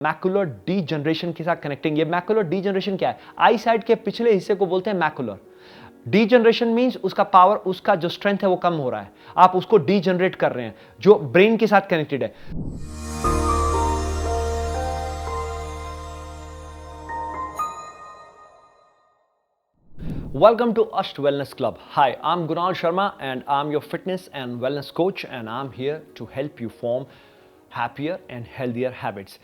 Macular degeneration के साथ connecting. ये मैकुलर डीजनरेशन क्या है? आई साइट के पिछले हिस्से को बोलते हैं मैकुलर। डीजनरेशन मींस उसका पावर, उसका जो स्ट्रेंथ है वो कम हो रहा है, आप उसको डीजनरेट कर रहे हैं, जो ब्रेन के साथ कनेक्टेड है। Welcome to Asht Wellness Club. Hi, I'm Gunal Sharma and I'm your fitness and wellness coach and I'm here to help you form happier and healthier habits.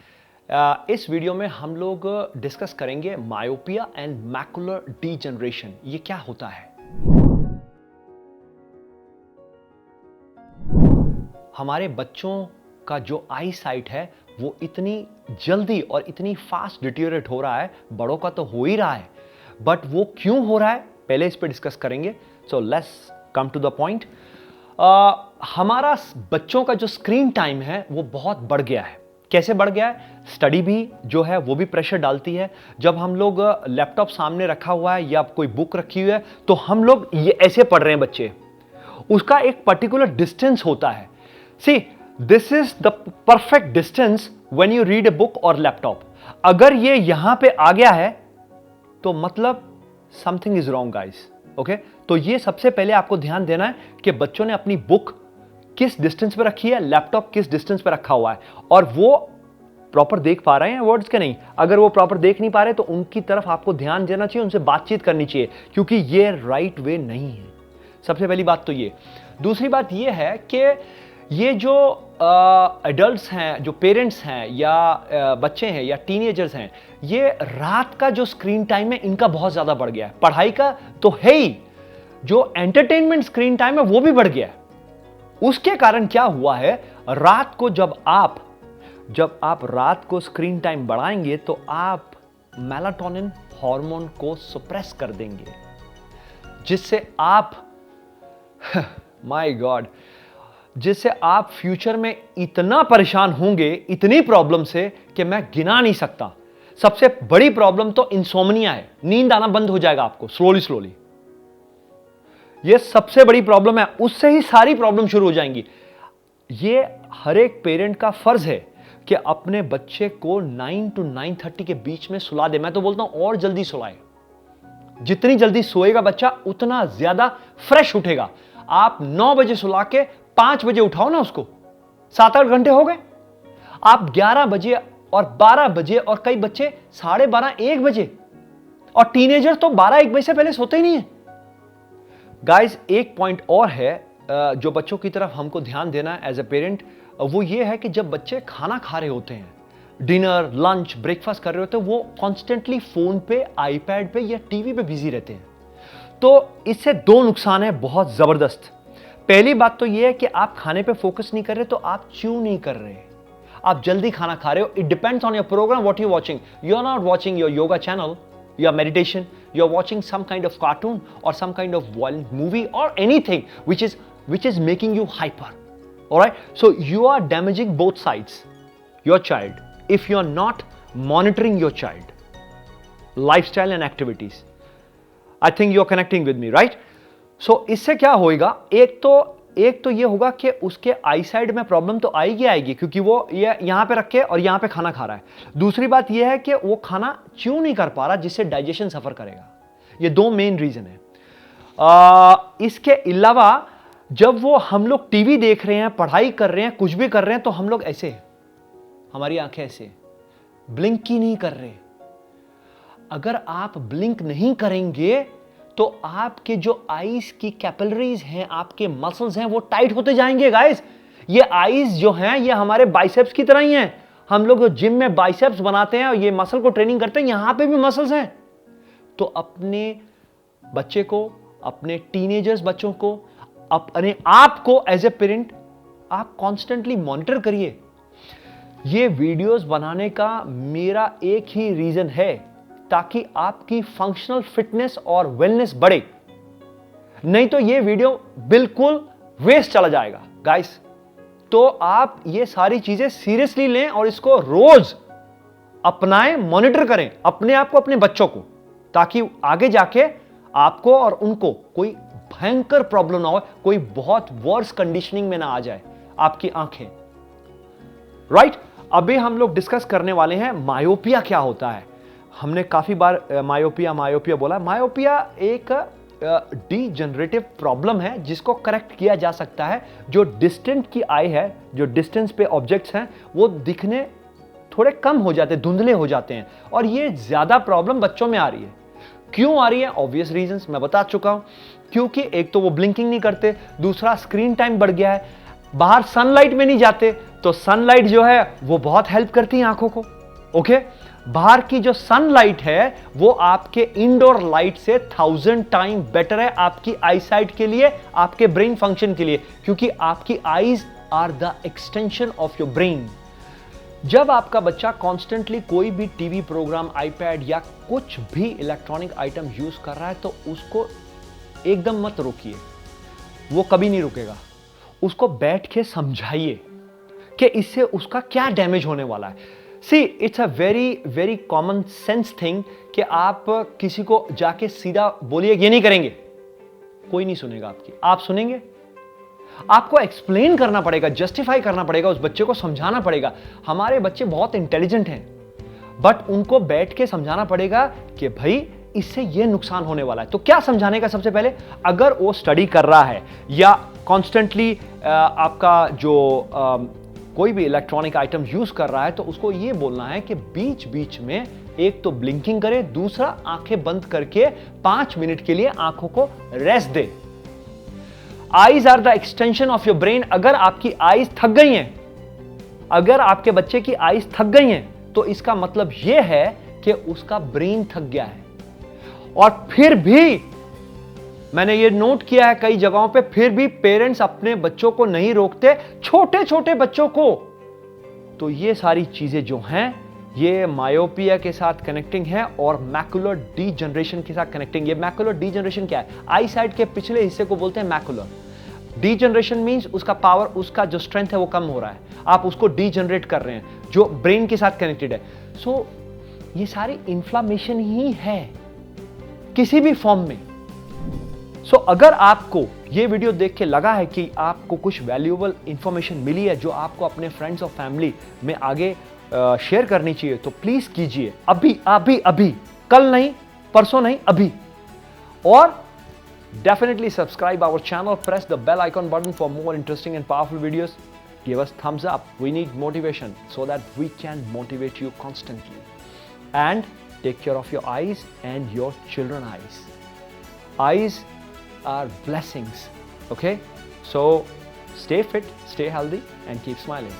इस वीडियो में हम लोग डिस्कस करेंगे myopia and macular degeneration. ये क्या होता है? हमारे बच्चों का जो आई साइट है वो इतनी जल्दी और इतनी फास्ट डिटीरियरेट हो रहा है, बड़ों का तो हो ही रहा है, बट वो क्यों हो रहा है पहले इस पे डिस्कस करेंगे। So let's come to the point. हमारा बच्चों का जो स्क्रीन टाइम है वो बहुत बढ़ गया है। कैसे बढ़ गया है? स्टडी भी जो है वो भी प्रेशर डालती है। जब हम लोग लैपटॉप सामने रखा हुआ है या कोई बुक रखी हुई है तो हम लोग ये ऐसे पढ़ रहे हैं बच्चे, उसका एक पर्टिकुलर डिस्टेंस होता है। See, this is the perfect distance when you read a book और लैपटॉप। अगर ये यहां पे आ गया है तो मतलब something is wrong guys. Okay, तो ये सबसे पहले आपको ध्यान देना है कि बच्चों ने अपनी बुक किस डिस्टेंस पे रखी है, लैपटॉप किस डिस्टेंस पे रखा हुआ है, और वो प्रॉपर देख पा रहे हैं वर्ड्स के नहीं। अगर वो प्रॉपर देख नहीं पा रहे तो उनकी तरफ आपको ध्यान देना चाहिए, उनसे बातचीत करनी चाहिए, क्योंकि ये राइट वे नहीं है। सबसे पहली बात तो ये। दूसरी बात ये है कि ये जो एडल्ट्स हैं, जो पेरेंट्स हैं या बच्चे हैं या टीनेजर्स हैं, ये रात का जो स्क्रीन टाइम है इनका बहुत ज्यादा बढ़ गया है। पढ़ाई का तो है ही, जो एंटरटेनमेंट स्क्रीन टाइम है वो भी बढ़ गया है। उसके कारण क्या हुआ है, रात को जब आप रात को स्क्रीन टाइम बढ़ाएंगे तो आप मेलाटोनिन हार्मोन को सप्रेस कर देंगे, जिससे आप माय गॉड, जिससे आप फ्यूचर में इतना परेशान होंगे, इतनी प्रॉब्लम से कि मैं गिना नहीं सकता। सबसे बड़ी प्रॉब्लम तो इंसोम्निया है, नींद आना बंद हो जाएगा आपको स्लोली। ये सबसे बड़ी प्रॉब्लम है, उससे ही सारी प्रॉब्लम शुरू हो जाएंगी। ये हर एक पेरेंट का फर्ज है कि अपने बच्चे को 9 to 9:30 के बीच में सुला दे। मैं तो बोलता हूं और जल्दी सुलाए। जितनी जल्दी सोएगा बच्चा उतना ज्यादा फ्रेश उठेगा। आप 9 बजे सुला के 5 बजे उठाओ ना उसको, 7-8 घंटे हो गए। आप 11 बजे और 12 बजे और कई बच्चे 12:30-1 बजे, और टीनेजर तो 12-1 बजे से पहले सोते ही नहीं है। गाइस, एक पॉइंट और है जो बच्चों की तरफ हमको ध्यान देना है एज ए पेरेंट, वो ये है कि जब बच्चे खाना खा रहे होते हैं, डिनर, लंच, ब्रेकफास्ट कर रहे होते हैं, वो कॉन्स्टेंटली फोन पे, आईपैड पे या टीवी पे बिजी रहते हैं। तो इससे दो नुकसान है बहुत जबरदस्त। पहली बात तो यह है कि आप खाने पे फोकस नहीं कर रहे, तो आप च्यू नहीं कर रहे, आप जल्दी खाना खा रहे हो। It depends on your programme, what you watching. You are not watching your yoga channel, your meditation, you're watching some kind of cartoon or some kind of violent movie or anything which is making you hyper. All right, so you are damaging both sides, your child, if you are not monitoring your child lifestyle and activities. I think you're connecting with me, right? So इससे क्या होएगा, एक तो ये होगा कि उसके आई side में प्रॉब्लम तो आएगी, क्योंकि वो ये यहां पे रख के और यहां पे खाना खा रहा है। दूसरी बात ये है कि वो खाना च्यू नहीं कर पा रहा, जिससे डाइजेशन सफर करेगा। ये दो मेन रीजन है। इसके अलावा जब वो हम लोग टीवी देख रहे हैं, पढ़ाई कर रहे हैं, कुछ भी कर रहे हैं, तो हम लोग ऐसे, हमारी आंखें ऐसे ब्लिंक ही नहीं कर रहे। अगर आप ब्लिंक नहीं करेंगे तो आपके जो आईज की कैपिलरीज हैं, आपके मसल्स हैं, वो टाइट होते जाएंगे गाइस। ये आईज जो हैं ये हमारे बाइसेप्स की तरह ही हैं। हम लोग जिम में बाइसेप्स बनाते हैं और ये मसल को ट्रेनिंग करते हैं, यहां पे भी मसल्स हैं। तो अपने बच्चे को, अपने टीनेजर्स बच्चों को, अपने आप को एज ए पेरेंट आप कॉन्स्टेंटली मॉनिटर करिए। ये वीडियोस बनाने का मेरा एक ही रीजन है, ताकि आपकी फंक्शनल फिटनेस और वेलनेस बढ़े। नहीं तो ये वीडियो बिल्कुल वेस्ट चला जाएगा गाइस। तो आप ये सारी चीजें सीरियसली लें और इसको रोज अपनाएं, मॉनिटर करें अपने आप को, अपने बच्चों को, ताकि आगे जाके आपको और उनको कोई भयंकर प्रॉब्लम ना हो, कोई बहुत वर्स कंडीशनिंग में ना आ जाए आपकी आंखें। राइट? अभी हम लोग डिस्कस करने वाले हैं मायोपिया क्या होता है। हमने काफी बार मायोपिया बोला। मायोपिया एक डीजनरेटिव प्रॉब्लम है जिसको करेक्ट किया जा सकता है। जो डिस्टेंट की आई है, जो डिस्टेंस पे ऑब्जेक्ट्स हैं, वो दिखने थोड़े कम हो जाते हैं, धुंधले हो जाते हैं, और ये ज्यादा प्रॉब्लम बच्चों में आ रही है। क्यों आ रही है? ऑब्वियस रीजंस मैं बता चुका हूं। क्योंकि एक तो वो ब्लिंकिंग नहीं करते, दूसरा स्क्रीन टाइम बढ़ गया है, बाहर सनलाइट में नहीं जाते, तो सनलाइट जो है वो बहुत हेल्प करती है आंखों को। ओके, बाहर की जो सनलाइट है वो आपके इंडोर लाइट से 1000 टाइम बेटर है आपकी आईसाइट के लिए, आपके ब्रेन फंक्शन के लिए, क्योंकि आपकी eyes are the extension of your brain. जब आपका बच्चा कॉन्स्टेंटली कोई भी टीवी प्रोग्राम, आईपैड या कुछ भी इलेक्ट्रॉनिक आइटम यूज कर रहा है, तो उसको एकदम मत रोकिए, वो कभी नहीं रुकेगा। उसको बैठ के समझाइए कि इससे उसका क्या डैमेज होने वाला है। See, it's a very very common sense thing कि आप किसी को जाके सीधा बोलिए ये नहीं करेंगे, कोई नहीं सुनेगा आपकी। आप सुनेंगे? आपको एक्सप्लेन करना पड़ेगा, जस्टिफाई करना पड़ेगा, उस बच्चे को समझाना पड़ेगा। हमारे बच्चे बहुत इंटेलिजेंट हैं, बट उनको बैठ के समझाना पड़ेगा कि भाई इससे ये नुकसान होने वाला है। तो क्या समझाने का? सबसे पहले, अगर वो स्टडी कर रहा है या कॉन्स्टेंटली आपका जो कोई भी इलेक्ट्रॉनिक आइटम यूज कर रहा है, तो उसको ये बोलना है कि बीच बीच में एक तो ब्लिंकिंग करे, दूसरा आंखें बंद करके 5 मिनट के लिए आंखों को रेस्ट दे। Eyes are the extension of your brain. अगर आपकी आईज थक गई हैं, अगर आपके बच्चे की आईज थक गई हैं, तो इसका मतलब यह है कि उसका ब्रेन थक गया है। और फिर भी मैंने ये नोट किया है कई जगहों पे, फिर भी पेरेंट्स अपने बच्चों को नहीं रोकते, छोटे छोटे बच्चों को। तो ये सारी चीजें जो हैं, ये मायोपिया के साथ कनेक्टिंग है और मैकुलर डीजनरेशन के साथ कनेक्टिंग। ये मैकुलर डीजनरेशन क्या है? आई साइड के पिछले हिस्से को बोलते हैं मैकुलर। डीजनरेशन मींस उसका पावर, उसका जो स्ट्रेंथ है वो कम हो रहा है, आप उसको डीजनरेट कर रहे हैं, जो ब्रेन के साथ कनेक्टेड है। सो ये सारी इंफ्लामेशन ही है किसी भी फॉर्म में। सो अगर आपको ये वीडियो देख के लगा है कि आपको कुछ वैल्यूएबल इंफॉर्मेशन मिली है जो आपको अपने फ्रेंड्स और फैमिली में आगे शेयर करनी चाहिए, तो प्लीज कीजिए अभी अभी अभी, कल नहीं, परसों नहीं, अभी। और definitely subscribe our channel, press the bell icon button for more interesting and powerful videos. Give us thumbs up. We need motivation so that we can motivate you constantly. And take care of your eyes and your children's eyes. Eyes are blessings. Okay? So stay fit, stay healthy, and keep smiling.